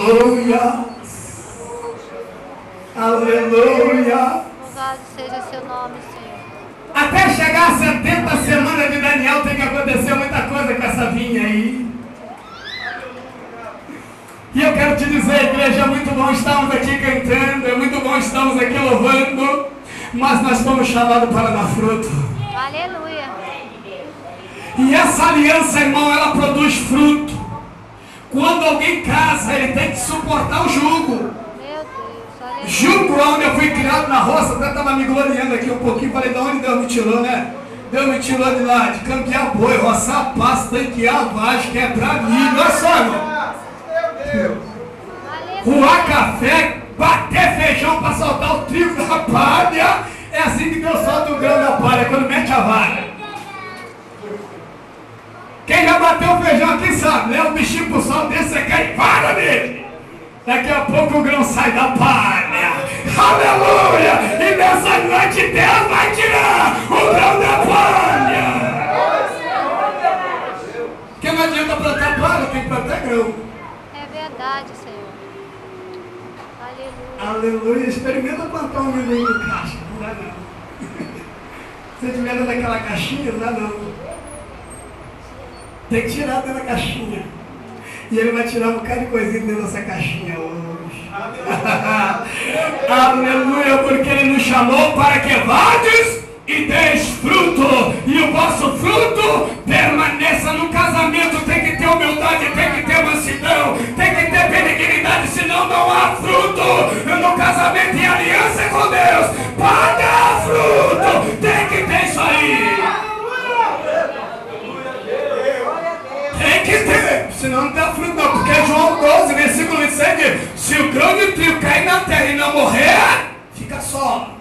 Aleluia. Aleluia. Louvado seja seu nome, Senhor. Até chegar a 70 semanas de Daniel tem que acontecer muita coisa com essa vinha aí. E eu quero te dizer, igreja, é muito bom estarmos aqui cantando, é muito bom estarmos aqui louvando, mas nós fomos chamados para dar fruto. Aleluia. E essa aliança, irmão, ela produz fruto. Quando alguém casa, ele tem que suportar o jugo. Meu Deus, aleluia. Jugo onde eu fui criado na roça, até estava me gloriando aqui um pouquinho, falei, de onde Deus me tirou, né? Deus me tirou de lá, de campear boi, roçar pasto, tanquear vagem, quebrar milho, olha só, irmão. Ruar café, bater feijão para soltar o trigo da palha. É assim que Deus solta o grão da palha, quando mete a vara. Quem já bateu o feijão aqui sabe, leva o bichinho pro sol desse, você quer ir vara nele. Daqui a pouco o grão sai da palha. Aleluia! E nessa noite Deus vai tirar o grão da palha. Porque não adianta plantar palha, tem que plantar grão. É verdade, Senhor. Aleluia. Aleluia, experimenta plantar um milho em caixa, não dá não. Se tiver dentro daquela caixinha, não dá não. Tem que tirar dentro da caixinha. E ele vai tirar um bocado de coisinha dentro dessa caixinha hoje. Aleluia, porque ele nos chamou para que vades e deis fruto. E o vosso fruto permaneça no casamento. Tem que ter humildade, tem que ter mansidão, tem que ter benignidade, senão não há fruto. No casamento e aliança com Deus, para dar fruto, tem que ter isso aí. Tem que ter, senão não dá fruto não. Porque João 12, versículo 26 diz, se o grão de trigo cair na terra e não morrer, fica só.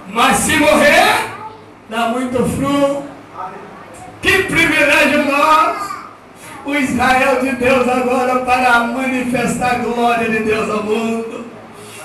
Mas se morrer, dá muito fruto. Que privilégio nós, o Israel de Deus agora, para manifestar a glória de Deus ao mundo.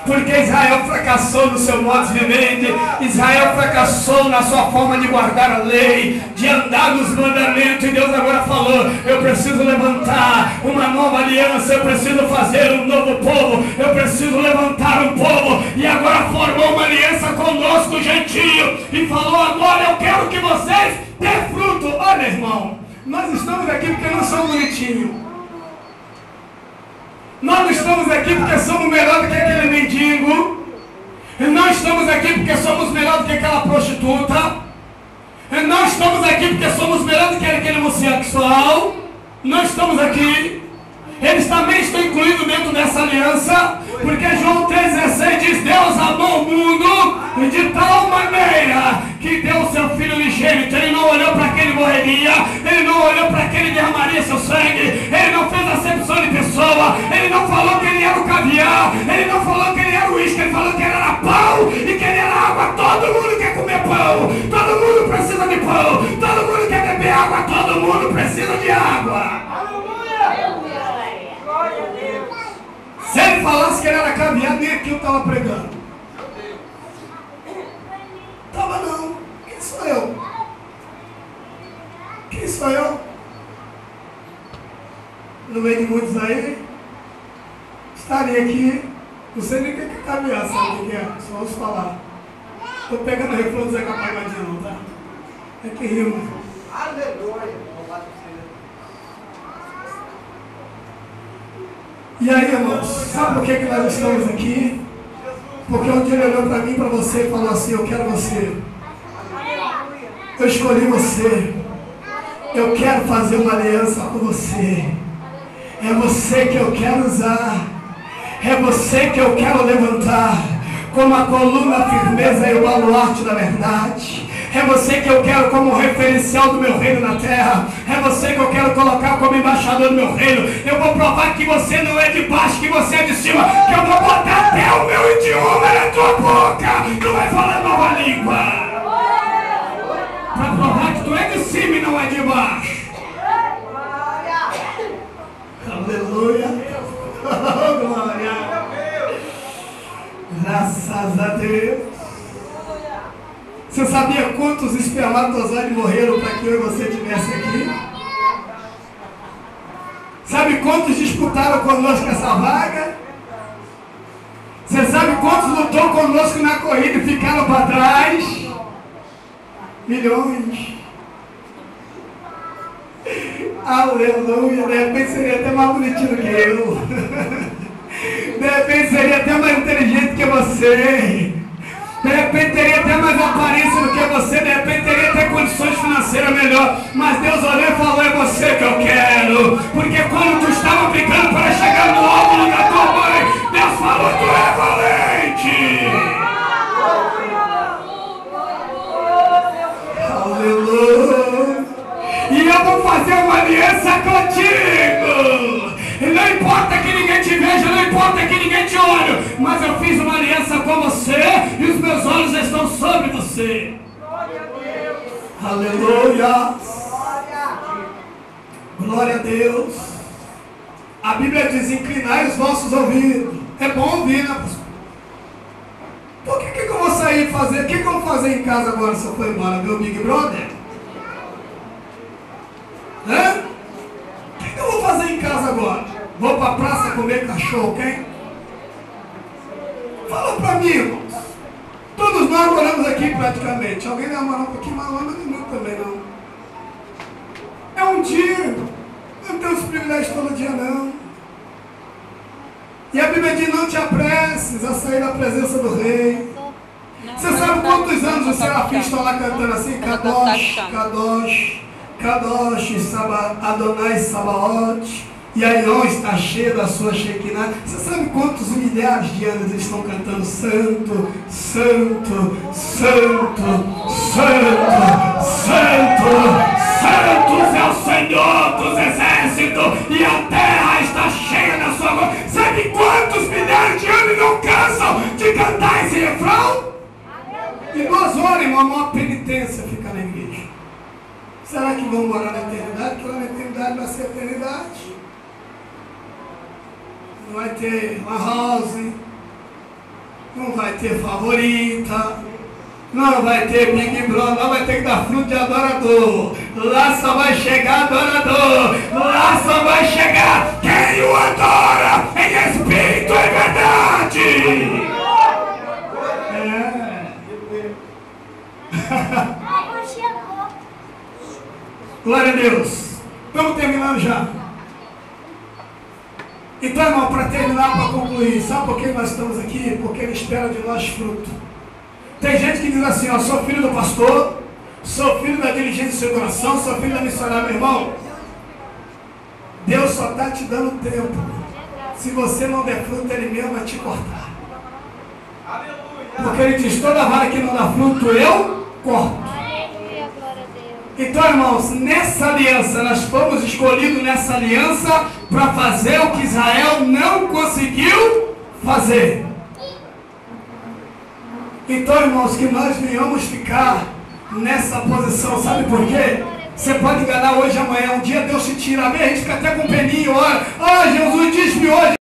Porque Israel fracassou no seu modo de viver, Israel fracassou na sua forma de guardar a lei, de andar nos mandamentos, e Deus agora falou, eu preciso levantar uma nova aliança, eu preciso fazer um novo povo, eu preciso levantar um povo, e agora formou uma aliança conosco, gentio, e falou, agora eu quero que vocês dêem fruto. Olha, irmão, nós estamos aqui porque não somos bonitinhos. Nós não estamos aqui porque somos melhor do que aquele mendigo. Não estamos aqui porque somos melhor do que aquela prostituta. Não estamos aqui porque somos melhor do que aquele homossexual. Não estamos aqui. Eles também estão incluídos dentro dessa aliança. Porque João 3,16 diz, Deus amou o mundo de tal maneira que deu o seu Filho unigênito. Ele não olhou para quem morreria, ele não olhou para quem derramaria seu sangue, ele não fez acepção de pessoa, ele não falou que ele era o caviar, ele não falou que ele era o uísque, ele falou que ele era pão e que ele era água. Todo mundo quer comer pão, todo mundo precisa de pão, todo mundo quer beber água, todo mundo precisa de água. Se ele falasse que ele era caviar, nem aqui eu estava pregando. Estava não. Quem sou eu? Quem sou eu? No meio de muitos aí, estaria aqui, não sei nem o que é caviar, sabe o que é? Só ouço falar. Estou pegando o refrão do Zé Capagodinho, não, tá? É que rima. Aleluia. E aí, irmãos, sabe por que nós estamos aqui? Porque um dia ele olhou para mim e para você e falou assim, eu quero você. Eu escolhi você. Eu quero fazer uma aliança com você. É você que eu quero usar. É você que eu quero levantar como a coluna, a firmeza e o baluarte da verdade. É você que eu quero como referencial do meu reino na terra. É você que eu quero colocar como embaixador do meu reino. Eu vou provar que você não é de baixo, que você é de cima. Que eu vou botar até o meu idioma na tua boca. Tu vai falar nova língua. Para provar que tu é de cima e não é de baixo. Aleluia. Oh, glória. Graças a Deus. Você sabia quantos espermatozoides morreram para que eu e você estivesse aqui? Sabe quantos disputam disputaram conosco essa vaga? Você sabe quantos lutou conosco na corrida e ficaram para trás? Milhões. Aleluia. De repente seria até mais bonitinho que eu. De repente seria até mais inteligente que você. De repente teria até mais aparência do que você. De repente teria até condições financeiras melhor. Mas Deus olhou e falou: é você que eu quero. Porque quando tu estava brigando para chegar no óvulo da tua mãe, Deus falou: tu é valente. Aleluia. E eu vou fazer uma aliança contigo. Não importa que ninguém te veja, não importa que ninguém te olhe, mas eu fiz uma aliança com você e os meus olhos estão sobre você. Glória a Deus. Aleluia. Glória a Deus. A Bíblia diz: inclinai os vossos ouvidos. É bom ouvir, né, pastor? Por que eu vou sair e fazer? O que eu vou fazer em casa agora se eu for embora? Ver o Big Brother? Hã? O que eu vou fazer em casa agora? Vou para a praça comer cachorro, quem? Fala para mim, irmãos. Todos nós moramos aqui praticamente. Alguém vai morar um pouquinho mais longe, mas não também não. É um dia. Não tem os privilégios todo dia não. E a Bíblia diz: não te apresses a sair da presença do rei. Você sabe quantos anos os serafins estão lá cantando assim? Kadosh, Kadosh, Kadosh, Adonai Sabaoth. E Aion está cheio da sua Shekinah. Você sabe quantos milhares de anos eles estão cantando santo, santo, santo, santo, santo, santos é o Senhor dos exércitos e a terra está cheia da sua voz. Sabe quantos milhares de anos não cansam de cantar esse refrão? E 2 horas, irmão, uma penitência fica na igreja. Será que vão morar na eternidade? Porque lá na eternidade vai ser eternidade. Não vai ter uma house, não vai ter favorita, não vai ter Big Brother, não vai ter que dar fruto de adorador. Lá só vai chegar adorador, lá só vai chegar quem o adora em espírito e verdade. Glória a Deus. Estamos terminando já. Então, irmão, para terminar, para concluir, sabe por que nós estamos aqui? Porque Ele espera de nós fruto. Tem gente que diz assim: ó, sou filho do pastor, sou filho da dirigente de seguração, sou filho da missionária. Meu irmão, Deus só está te dando tempo. Se você não der fruto, Ele mesmo vai te cortar. Porque Ele diz: toda vara que não dá fruto, eu corto. Então, irmãos, nessa aliança, nós fomos escolhidos nessa aliança para fazer o que Israel não conseguiu fazer. Então, irmãos, que nós venhamos ficar nessa posição. Sabe por quê? Você pode enganar hoje, amanhã, um dia Deus te tira. A gente fica até com peninho, ora: ah, Jesus disse-me hoje,